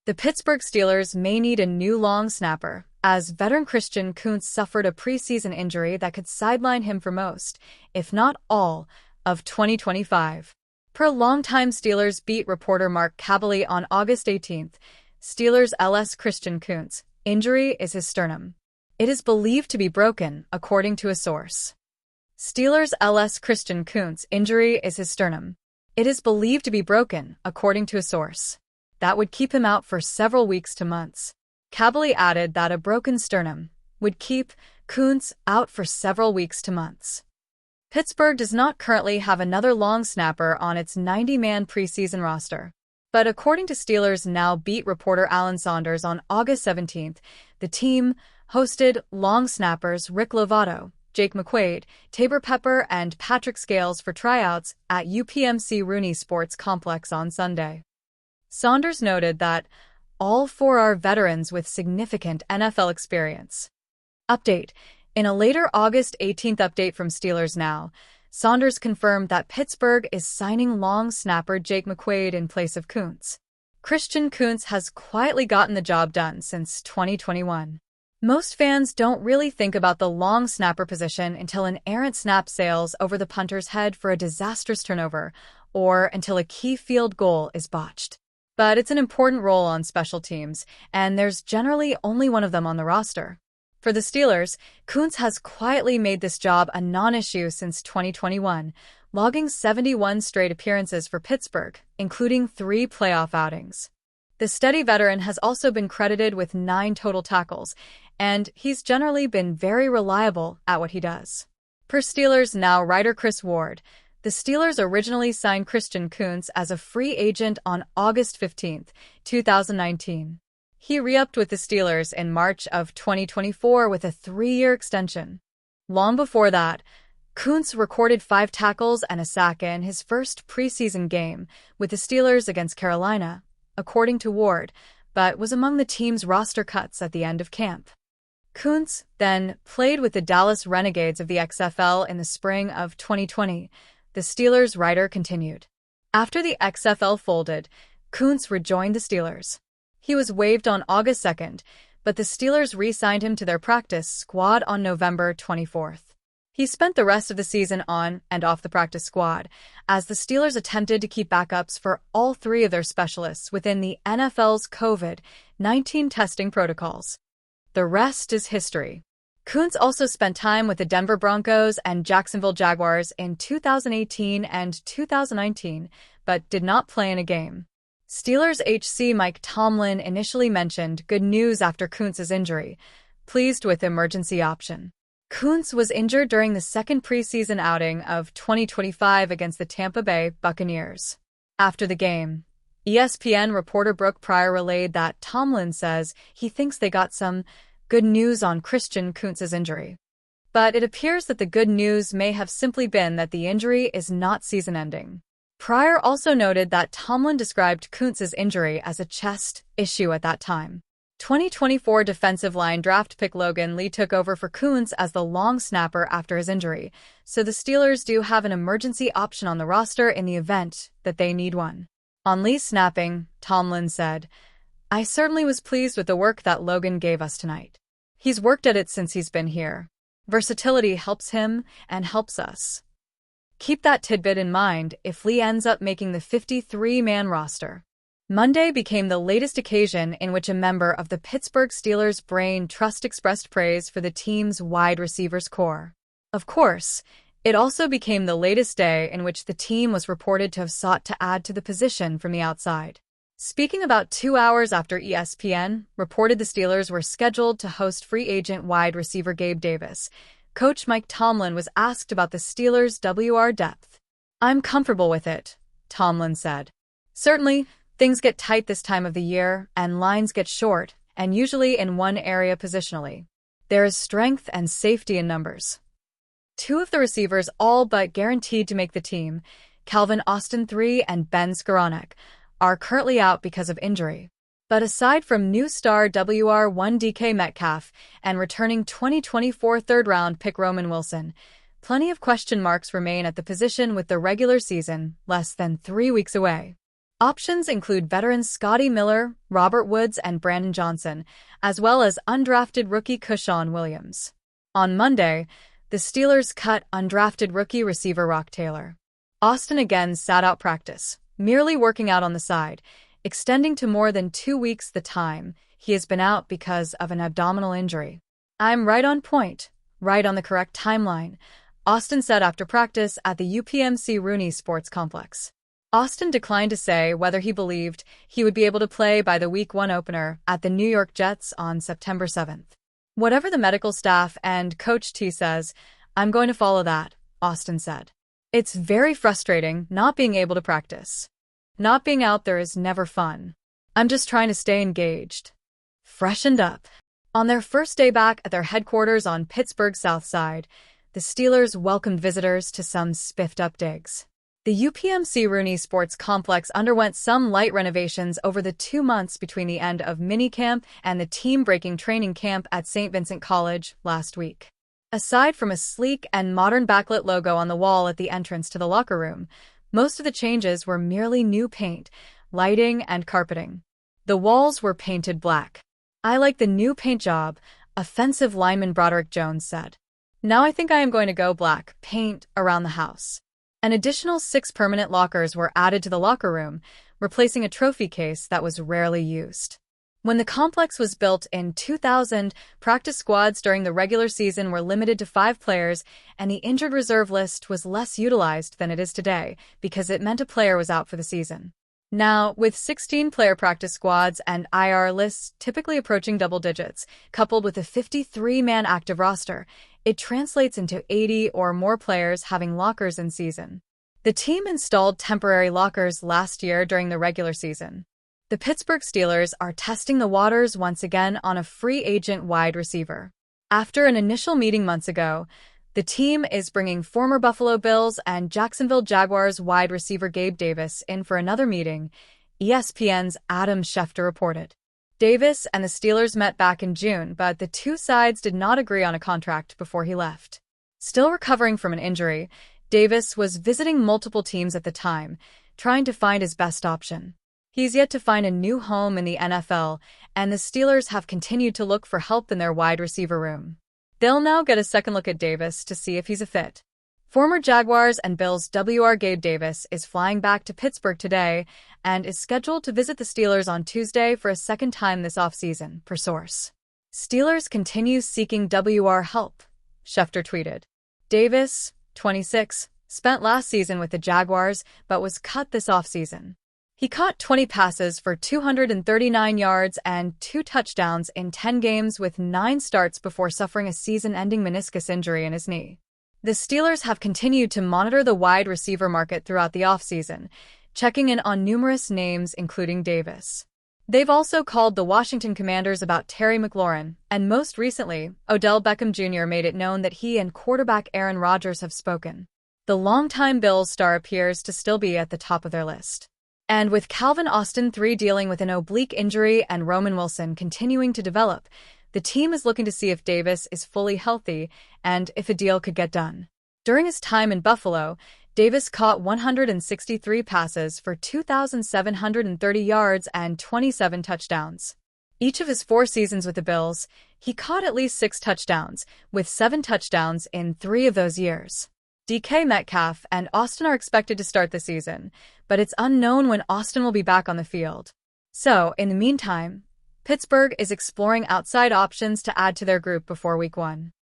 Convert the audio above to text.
The Pittsburgh Steelers may need a new long snapper, as veteran Christian Kuntz suffered a preseason injury that could sideline him for most, if not all, of 2025. Per longtime Steelers beat reporter Mark Kaboly on August 18th, Steelers LS Christian Kuntz' injury is his sternum. It is believed to be broken, according to a source. Steelers LS Christian Kuntz' injury is his sternum. It is believed to be broken, according to a source. That would keep him out for several weeks to months. Kaboly added that a broken sternum would keep Kuntz out for several weeks to months. Pittsburgh does not currently have another long snapper on its 90-man preseason roster. But according to Steelers Now beat reporter Alan Saunders on August 17th, the team hosted long snappers Rick Lovato, Jake McQuaid, Tabor Pepper, and Patrick Scales for tryouts at UPMC Rooney Sports Complex on Sunday. Saunders noted that all four are veterans with significant NFL experience. Update: in a later August 18th update from Steelers Now, Saunders confirmed that Pittsburgh is signing long snapper Jake McQuaid in place of Kuntz. Christian Kuntz has quietly gotten the job done since 2021. Most fans don't really think about the long snapper position until an errant snap sails over the punter's head for a disastrous turnover, or until a key field goal is botched. But it's an important role on special teams, and there's generally only one of them on the roster. For the Steelers, Kuntz has quietly made this job a non-issue since 2021, logging 71 straight appearances for Pittsburgh, including 3 playoff outings. The steady veteran has also been credited with 9 total tackles, and he's generally been very reliable at what he does. Per Steelers Now writer Chris Ward, the Steelers originally signed Christian Kuntz as a free agent on August 15, 2019. He re-upped with the Steelers in March of 2024 with a 3-year extension. Long before that, Kuntz recorded 5 tackles and a sack in his first preseason game with the Steelers against Carolina, according to Ward, but was among the team's roster cuts at the end of camp. Kuntz then played with the Dallas Renegades of the XFL in the spring of 2020, the Steelers writer continued. After the XFL folded, Kuntz rejoined the Steelers. He was waived on August 2nd, but the Steelers re-signed him to their practice squad on November 24th. He spent the rest of the season on and off the practice squad, as the Steelers attempted to keep backups for all 3 of their specialists within the NFL's COVID-19 testing protocols. The rest is history. Kuntz also spent time with the Denver Broncos and Jacksonville Jaguars in 2018 and 2019, but did not play in a game. Steelers HC Mike Tomlin initially mentioned good news after Kuntz's injury, pleased with emergency option. Kuntz was injured during the second preseason outing of 2025 against the Tampa Bay Buccaneers. After the game, ESPN reporter Brooke Pryor relayed that Tomlin says he thinks they got some good news on Christian Kuntz's injury. But it appears that the good news may have simply been that the injury is not season-ending. Pryor also noted that Tomlin described Kuntz's injury as a chest issue at that time. 2024 defensive line draft pick Logan Lee took over for Kuntz as the long snapper after his injury, so the Steelers do have an emergency option on the roster in the event that they need one. On Lee's snapping, Tomlin said, "I certainly was pleased with the work that Logan gave us tonight. He's worked at it since he's been here. Versatility helps him and helps us. Keep that tidbit in mind if Lee ends up making the 53-man roster." Monday became the latest occasion in which a member of the Pittsburgh Steelers Brain Trust expressed praise for the team's wide receivers core. Of course, it also became the latest day in which the team was reported to have sought to add to the position from the outside. Speaking about 2 hours after ESPN reported the Steelers were scheduled to host free agent wide receiver Gabe Davis, Coach Mike Tomlin was asked about the Steelers' WR depth. "I'm comfortable with it," Tomlin said. "Certainly, things get tight this time of the year, and lines get short, and usually in one area positionally. There is strength and safety in numbers." 2 of the receivers all but guaranteed to make the team, Calvin Austin III and Ben Skowronek, are currently out because of injury. But aside from new star WR1 DK Metcalf and returning 2024 third-round pick Roman Wilson, plenty of question marks remain at the position with the regular season less than 3 weeks away. Options include veterans Scotty Miller, Robert Woods, and Brandon Johnson, as well as undrafted rookie Kushawn Williams. On Monday, the Steelers cut undrafted rookie receiver Rock Taylor. Austin again sat out practice, merely working out on the side, extending to more than 2 weeks the time he has been out because of an abdominal injury. "I'm right on point, right on the correct timeline," Austin said after practice at the UPMC Rooney Sports Complex. Austin declined to say whether he believed he would be able to play by the Week 1 opener at the New York Jets on September 7th. "Whatever the medical staff and Coach T says, I'm going to follow that," Austin said. "It's very frustrating not being able to practice. Not being out there is never fun. I'm just trying to stay engaged." Freshened up. On their first day back at their headquarters on Pittsburgh's South Side, the Steelers welcomed visitors to some spiffed-up digs. The UPMC Rooney Sports Complex underwent some light renovations over the 2 months between the end of minicamp and the team-breaking training camp at St. Vincent College last week. Aside from a sleek and modern backlit logo on the wall at the entrance to the locker room, most of the changes were merely new paint, lighting, and carpeting. The walls were painted black. "I like the new paint job," offensive lineman Broderick Jones said. "Now I think I am going to go black paint around the house." An additional 6 permanent lockers were added to the locker room, replacing a trophy case that was rarely used. When the complex was built in 2000, practice squads during the regular season were limited to 5 players, and the injured reserve list was less utilized than it is today because it meant a player was out for the season. Now, with 16-player practice squads and IR lists typically approaching double digits, coupled with a 53-man active roster, it translates into 80 or more players having lockers in season. The team installed temporary lockers last year during the regular season. The Pittsburgh Steelers are testing the waters once again on a free agent wide receiver. After an initial meeting months ago, the team is bringing former Buffalo Bills and Jacksonville Jaguars wide receiver Gabe Davis in for another meeting, ESPN's Adam Schefter reported. Davis and the Steelers met back in June, but the two sides did not agree on a contract before he left. Still recovering from an injury, Davis was visiting multiple teams at the time, trying to find his best option. He's yet to find a new home in the NFL, and the Steelers have continued to look for help in their wide receiver room. They'll now get a second look at Davis to see if he's a fit. Former Jaguars and Bills WR Gabe Davis is flying back to Pittsburgh today and is scheduled to visit the Steelers on Tuesday for a second time this offseason, per source. "Steelers continues seeking WR help," Schefter tweeted. Davis, 26, spent last season with the Jaguars but was cut this offseason. He caught 20 passes for 239 yards and 2 touchdowns in 10 games with 9 starts before suffering a season-ending meniscus injury in his knee. The Steelers have continued to monitor the wide receiver market throughout the offseason, checking in on numerous names including Davis. They've also called the Washington Commanders about Terry McLaurin, and most recently, Odell Beckham Jr. made it known that he and quarterback Aaron Rodgers have spoken. The longtime Bills star appears to still be at the top of their list. And with Calvin Austin III dealing with an oblique injury and Roman Wilson continuing to develop, the team is looking to see if Davis is fully healthy and if a deal could get done. During his time in Buffalo, Davis caught 163 passes for 2,730 yards and 27 touchdowns. Each of his 4 seasons with the Bills, he caught at least 6 touchdowns, with 7 touchdowns in 3 of those years. DK Metcalf and Austin are expected to start the season, but it's unknown when Austin will be back on the field. So, in the meantime, Pittsburgh is exploring outside options to add to their group before Week 1.